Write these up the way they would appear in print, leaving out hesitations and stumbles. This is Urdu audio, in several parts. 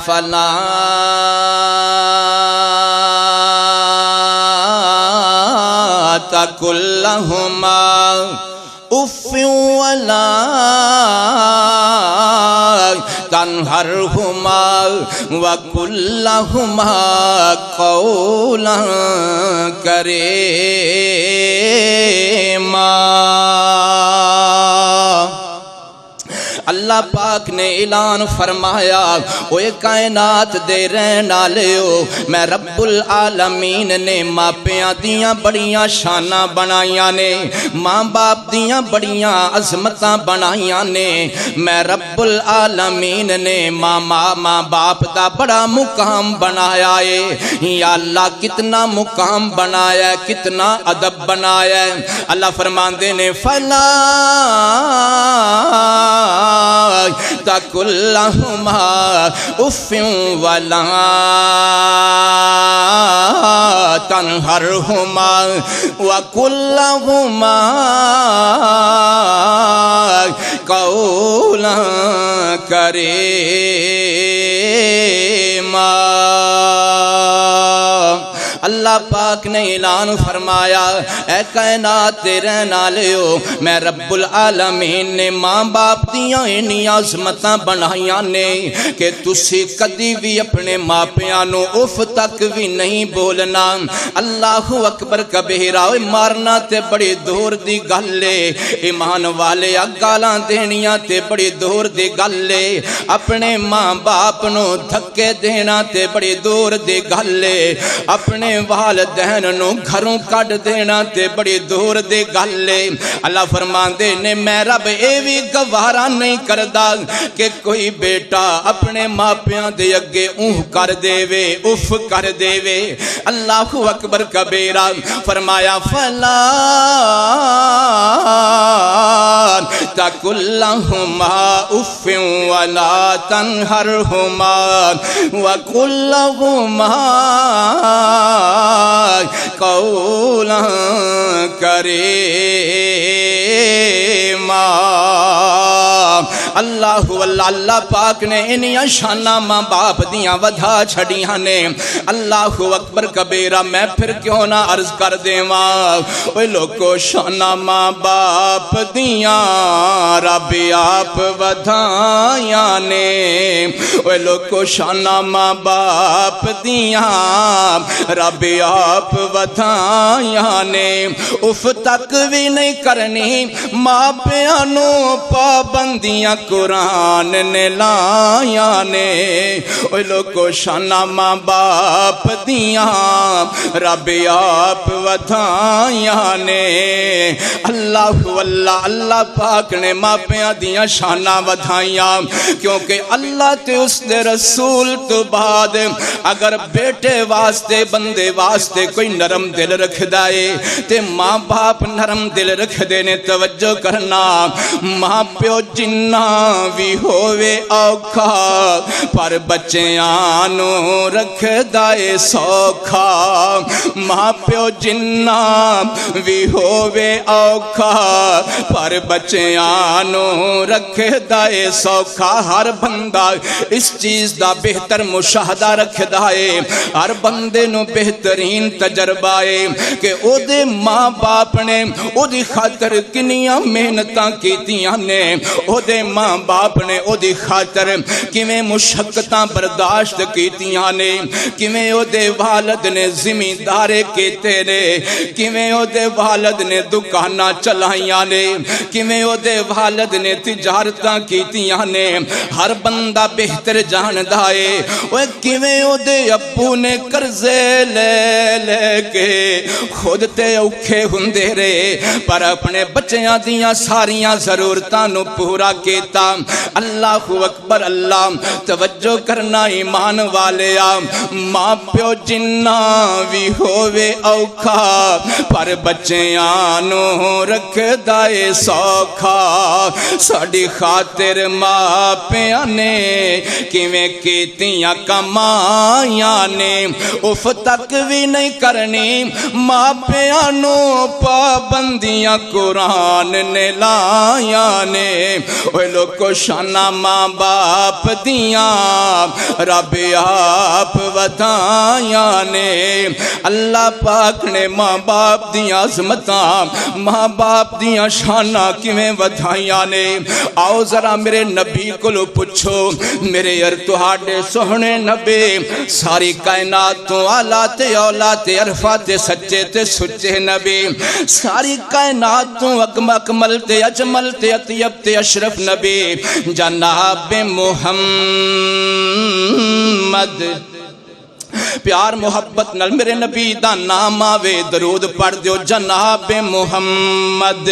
فلا تقل لهما اف ولا تنہرهما وقل لهما قولا کریما۔ اللہ پاک نے اعلان فرمایا، اوے کائنات دے رہن والےو، میں رب العالمین نے ماپیاں دیاں بڑیاں شاناں بنائیاں نے، ماں باپ دیاں بڑیاں عظمتاں بنائیاں نے، میں رب العالمین نے ماں باپ دا بڑا مقام بنایا ہے۔ یا اللہ کتنا مقام بنایا ہے، کتنا ادب بنایا ہے۔ اللہ فرماندے نے فلا تقل لهما اف ولا تنہرهما وقل لهما قولا کریما۔ اللہ پاک نے اعلان فرمایا، اے کائنات دے رہن والےو، میں رب العالمین نے ماں باپ دیاں انیاں عظمتاں بنائیاں نے کہ تسی کدی بھی اپنے ماپیاں نو اف تک بھی نہیں بولنا۔ اللہ اکبر کبیرہ، مارنا تے بڑی دور دی گل ہے، ایمان والے گالاں دینیاں تے بڑی دور دی گل ہے، اپنے ماں باپ نو دھکے دینا تے بڑی دور دی گل ہے، اپنے والدین نو گھروں کٹ دینا تے بڑی دور دی گل ہے۔ اللہ فرماندے نے میں رب اے وی گوارا نہیں کردا کہ کوئی بیٹا اپنے ماپیاں دے اگے اونہ کر دے وے، اف کر دے وے۔ اللہ اکبر کبیرہ، فرمایا فلا تقل لهما اف ولا تنہرهما وقل لهما قولا کریما۔ اللہ پاک نے انیاں شاناں ماں باپ دیاں ودھا چھڑیاں نے۔ اللہ اکبر کبیرہ، میں پھر کیوں نہ عرض کر دیواں، اوے لوگو شاناں ماں باپ دیاں رب آپ ودھائیاں نے، اوے لوگو شاناں ماں باپ دیاں رب آپ ودھائیاں نے۔ اف تک بھی نہیں کرنی ماں پیانو پابندیاں قرآن نے لائیاں نے، اوہ لوگو شاناں ماں باپ دیاں رب آپ ودھائیاں نے۔ اللہ پاک نے ماں پیاں دیاں شاناں ودھائیاں، کیونکہ اللہ تے اس دے رسول تو بعد اگر بیٹے واسطے بندے واسطے کوئی نرم دل رکھ دائے تے ماں باپ نرم دل رکھ دینے۔ توجہ کرنا، ماں پیو جنہ بھی ہووے اوکھا پر بچیاں نو رکھ دائے سوکھا۔ ماں پیو جنہ بھی ہووے اوکھا پر بچیاں نو رکھ دائے سوکھا۔ ہر بندہ اس چیز دا بہتر مشاہدہ رکھ دائے، ہر بندے نو بہترین تجربہ ہے کہ او دے ماں باپ نے او دی خاطر کنیاں محنتاں کیتیاں نے، او دے ماں باپ نے او دی خاطر کیویں مشقتاں برداشت کیتیاں نے، کیویں او دے والد نے زمیندارے کیتے نے، کیویں او دے والد نے دکاناں چلائیاں نے، کیویں او دے والد نے تجارتاں کیتیاں نے۔ ہر بندہ بہتر جاندا ہے اوے کیویں او دے ابو نے قرضے لے لے کے خود تے اوکھے ہوندے رہے پر اپنے بچیاں دیاں ساریاں ضرورتاں نو پورا کیتا۔ اللہ اکبر، اللہ توجہ کرنا ایمان والیا، ماں پیو جنہ بھی ہووے اوکھا پر بچیاں نو رکھ دائے سوکھا۔ ساڈی خاطر ماں پیاں نے کیویں کیتیاں کمائیاں نے، اف تک بھی نہیں کرنی ماں پیاں نو پابندیاں قرآن نے لائیاں نے۔ اوہ لوگو شانہ ماں باپ دیاں رب آپ ودائیاں نے اللہ پاک نے ماں باپ دیاں عظمتاں ماں باپ دیاں شانہ کیویں ودائیاں نے آؤ ذرا میرے نبی کو لو پوچھو میرے تہاڈے سوہنے نبی ساری کائنات تو آلہ تے اولاد عرفہ تے سچے تے سچے نبی ساری کائنات تو اکمل تے اجمل تے اطیب تے اشرف نبی جناب محمد پیار محبت نال میرے نبی دا نام آوے درود پڑھ دیو جناب محمد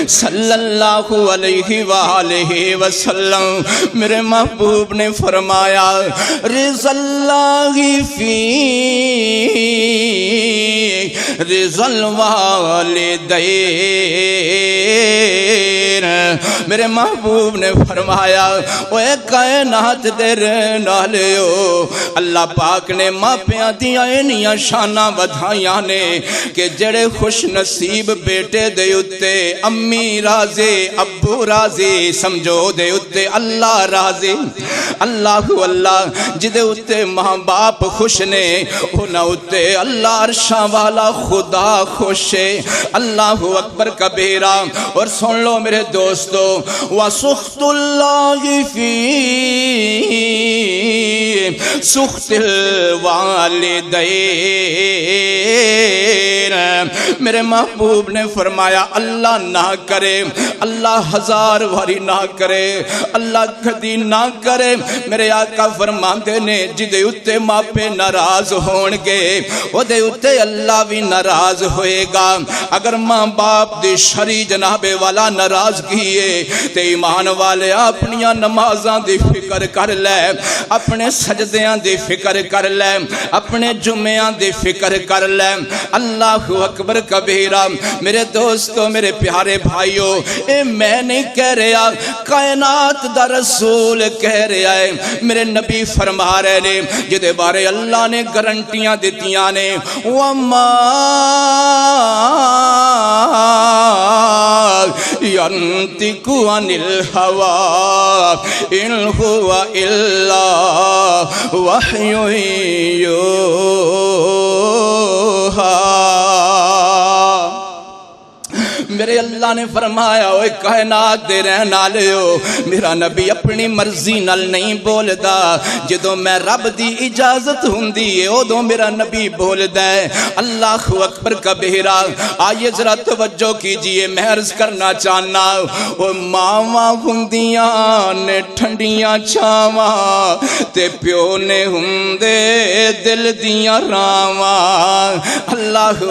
صلی اللہ علیہ وآلہ وسلم میرے محبوب نے فرمایا رضا اللہ فی رضا الوالدین میرے محبوب نے فرمایا اوے کائنات دے نالیو اللہ پاک نے ماں پیاں دیاں اینیاں شانہ ودھائیاں نے کہ جڑے خوش نصیب بیٹے دے اتے امی راضی ابو راضی سمجھو دے اتے اللہ راضی اللہ جدے اتے ماں باپ خوش نے انہ اتے اللہ عرشاں والا خدا خوش ہے اللہ اکبر کبیرہ اور سن لو میرے دوستو وَسُخْتُ اللَّهِ فِي سُخْتِ الوالدین میرے محبوب نے فرمایا اللہ نہ کرے اللہ ہزار واری نہ کرے اللہ کدی نہ کرے میرے آقا فرماندے نے جدے اتے ماں پہ ناراض ہونگے وہ دے اتے اللہ بھی ناراض ہوئے گا اگر ماں باپ دی شری جناب والا ناراض کیے تے ایمان والے اپنیاں نمازاں دی فکر کر لے اپنے سجدیاں دی فکر کر لے اپنے جمعیاں دی فکر کر لے اللہ اکبر کبیرہ میرے دوستو میرے پیارے بھائیو اے میں نہیں کہہ رہا کائنات دا رسول کہہ رہا ہے میرے نبی فرما رہے نے جدے بارے اللہ نے گارنٹیاں دیتیاں نے وَمَا يَنْتِقُ عَنِ الْهَوَىٰ إِنْ هُوَ إِلَّا وَحْيٌ يُوحَىٰ میرے اللہ نے فرمایا اوے کائنات دے رہن والےو میرا نبی اپنی مرضی نال نہیں بولدا جدوں میں رب دی اجازت ہوندی ہے اودوں میرا نبی بولدا ہے اللہ اکبر کبیرہ آئیے ذرا توجہ کیجئے میں عرض کرنا چاہنا او ماواں ہوندیاں نے ٹھنڈیاں چھاواں تے پیو نے ہوندے دل دیاں راواں اللہ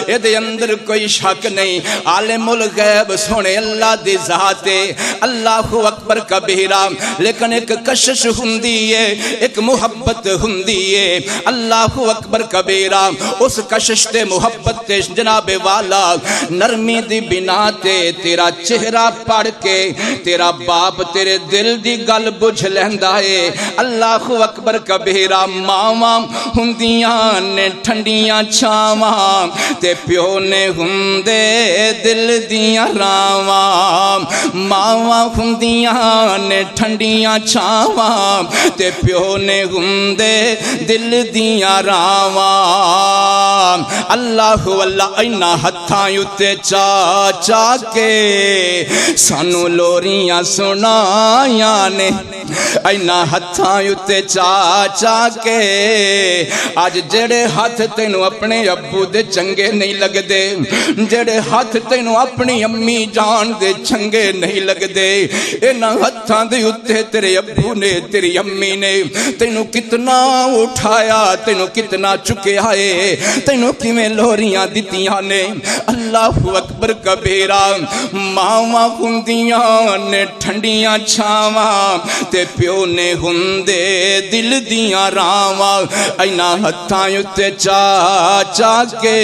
اے دے اندر کوئی شک نہیں عالم الغیب سونے اللہ دی ذات اللہ اکبر کبیرہ لیکن ایک کشش ہوندی ہے ایک محبت ہوندی ہے اللہ اکبر کبیرہ اس کشش تے محبت تے جناب والا نرمی دی بنا تے تیرا چہرہ پڑھ کے تیرا باپ تیرے دل دی گل بجھ لیندا ہے اللہ اکبر کبیرہ ماواں ہوندیاں نے ٹھنڈیاں چھاواں تے پیو نے ہوندے دل دیاں راواں ماواں ہوندیاں نے ٹھنڈیاں چھاواں تے پیو نے ہوندے دل دیاں راواں اللہ اینا ہتھاں اُتے چا چا کے سانو لوریاں سنایاں نے اینا ہتھاں اُتے چا چا کے آج جڑے ہاتھ تینوں اپنے ابو دے چنگے نہیں لگ دے جڑے ہاتھ تینوں اپنی امی جان دے چنگے نہیں لگ دے اینا ہتھاں دے اتے تیرے ابو نے تیری امی نے تینوں کتنا اٹھایا تینوں کتنا چکے آئے تینوں کیویں لوریاں دتیاں نے اللہ اکبر کبیرہ ماواں ہوندیاں نے ٹھنڈیاں چھاواں تے پیو نے ہوندے دل دیاں راواں اینا ہتھاں اتے چا چا کے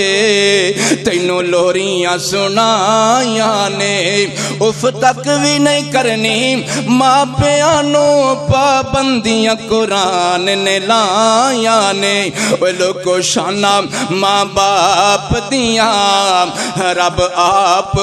تینوں لوریاں سنایاں نے اف تک بھی نہیں کرنی ماں پیانو پابندیاں قرآن نے لایاں نے وہ لوگو شانہ ماں باپ دیاں رب آپ